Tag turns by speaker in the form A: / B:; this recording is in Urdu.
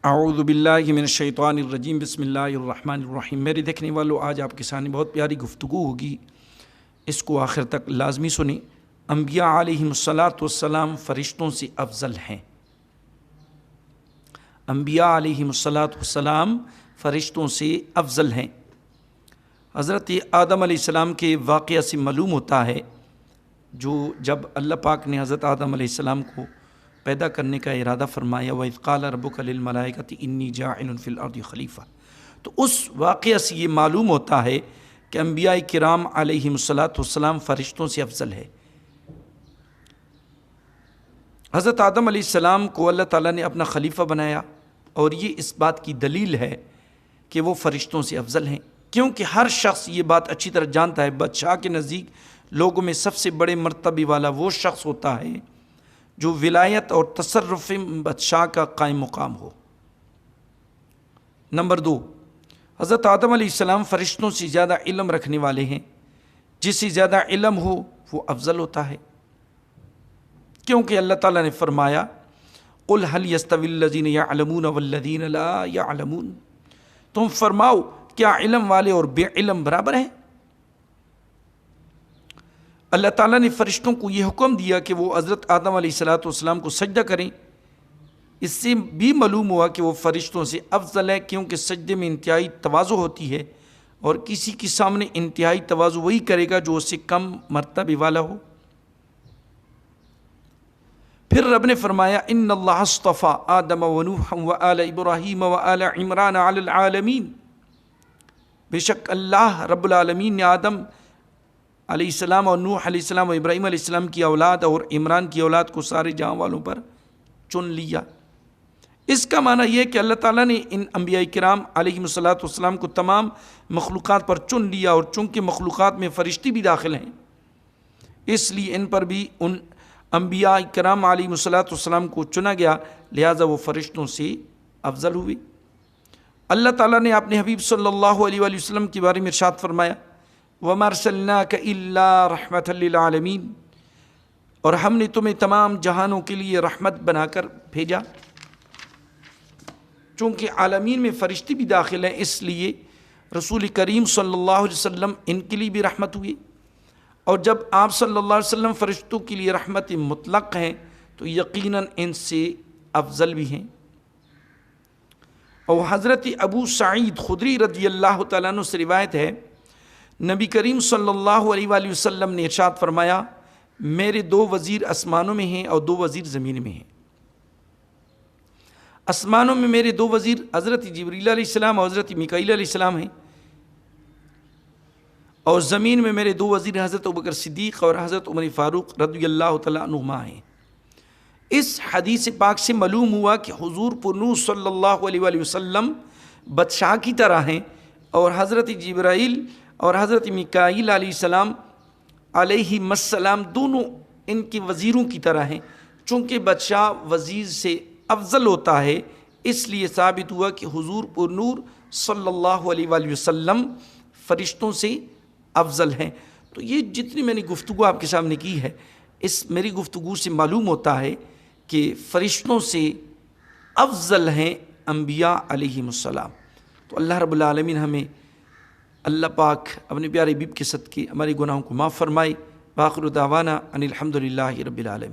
A: اعوذ باللہ من الشیطان الرجیم، بسم اللہ الرحمن الرحیم۔ میرے دیکھنے والوں، آج آپ کے سامنے بہت پیاری گفتگو ہوگی، اس کو آخر تک لازمی سنیں۔ انبیاء علیہم السلام فرشتوں سے افضل ہیں۔ انبیاء علیہم السلام فرشتوں سے افضل ہیں۔ حضرت آدم علیہ السلام کے واقعہ سے معلوم ہوتا ہے، جب اللہ پاک نے حضرت آدم علیہ السلام کو پیدا کرنے کا ارادہ فرمایا، وَإِذْ قَالَ رَبُّكَ لِلْمَلَائِكَةِ إِنِّي جَاعِلٌ فِي الْأَرْضِ خلیفہ، تو اس واقعہ سے یہ معلوم ہوتا ہے کہ انبیاء کرام علیہم السلام فرشتوں سے افضل ہے۔ حضرت آدم علیہ السلام کو اللہ تعالیٰ نے اپنا خلیفہ بنایا، اور یہ اس بات کی دلیل ہے کہ وہ فرشتوں سے افضل ہیں، کیونکہ ہر شخص یہ بات اچھی طرح جانتا ہے، بادشاہ کے نزدیک لوگوں میں سب سے بڑے مرتبے والا وہ شخص ہوتا ہے جو ولایت اور تصرف بادشاہ کا قائم مقام ہو۔ نمبر 2، حضرت آدم علیہ السلام فرشتوں سے زیادہ علم رکھنے والے ہیں۔ جس سے زیادہ علم ہو وہ افضل ہوتا ہے، کیونکہ اللہ تعالیٰ نے فرمایا، قُلْ هَلْ يَسْتَوِي الَّذِينَ يَعْلَمُونَ وَالَّذِينَ لَا يَعْلَمُونَ، تم فرماؤ کیا علم والے اور بے علم برابر ہیں؟ اللہ تعالیٰ نے فرشتوں کو یہ حکم دیا کہ وہ حضرت آدم علیہ السلام کو سجدہ کریں۔ اس سے بھی معلوم ہوا کہ وہ فرشتوں سے افضل ہے، کیونکہ سجدے میں انتہائی تواضع ہوتی ہے، اور کسی کے سامنے انتہائی تواضع وہی کرے گا جو اس سے کم مرتبے والا ہو۔ پھر رب نے فرمایا، ان اللہ اصطفى آدم ونوحا وآل ابراہیم وآل عمران علی العالمین، بے شک اللہ رب العالمین نے آدم علیہ السلام اور نوح علیہ السلام اور ابراہیم علیہ السلام کی اولاد اور عمران کی اولاد کو سارے جہاں والوں پر چن لیا۔ اس کا معنی یہ ہے کہ اللہ تعالیٰ نے ان انبیاء کرام علیہم السلام کو تمام مخلوقات پر چن لیا، اور چونکہ مخلوقات میں فرشتے بھی داخل ہیں، اس لیے ان پر بھی ان انبیاء کرام علیہم السلام کو چنا گیا، لہٰذا وہ فرشتوں سے افضل ہوئے۔ اللہ تعالیٰ نے اپنے حبیب صلی اللہ علیہ وآلہ وسلم کے بارے میں ارشاد فرمایا، وَمَا أَرْسَلْنَاكَ إِلَّا رَحْمَةً لِلْعَالَمِينَ، اور ہم نے تمہیں تمام جہانوں کے لیے رحمت بنا کر بھیجا۔ چونکہ عالمین میں فرشتے بھی داخل ہیں، اس لیے رسول کریم صلی اللہ علیہ وسلم ان کے لیے بھی رحمت ہوئی، اور جب آپ صلی اللہ علیہ وسلم فرشتوں کے لیے رحمت مطلق ہیں تو یقیناً ان سے افضل بھی ہیں۔ اور حضرت ابو سعید خدری رضی اللہ تعالیٰ عنہ سے روایت ہے، نبی کریم صلی اللہ علیہ وآلہ وسلم نے ارشاد فرمایا، میرے 2 وزیر آسمانوں میں ہیں اور 2 وزیر زمین میں ہیں۔ آسمانوں میں میرے 2 وزیر حضرت جبریل علیہ السلام اور حضرت میکائیل علیہ السلام ہیں، اور زمین میں میرے 2 وزیر حضرت ابوبکر صدیق اور حضرت عمر فاروق رضی اللہ تعالیٰ عنہما ہیں۔ اس حدیث پاک سے معلوم ہوا کہ حضور پرنور صلی اللہ علیہ وآلہ وسلم بادشاہ کی طرح ہیں، اور حضرت جبرائیل اور حضرت میکائیل علیہ السلام علیہم السلام دونوں ان کے وزیروں کی طرح ہیں۔ چونکہ بادشاہ وزیر سے افضل ہوتا ہے، اس لیے ثابت ہوا کہ حضور پرنور صلی اللہ علیہ وآلہ وسلم فرشتوں سے افضل ہیں۔ تو یہ جتنی میں نے گفتگو آپ کے سامنے کی ہے، اس میری گفتگو سے معلوم ہوتا ہے کہ فرشتوں سے افضل ہیں انبیاء علیہم السلام۔ تو اللہ رب العالمین ہمیں، اللہ پاک اپنے پیارے حبیب کے صدقے ہمارے گناہوں کو معاف فرمائے۔ وآخر دعوانا ان الحمد للہ رب العالمین۔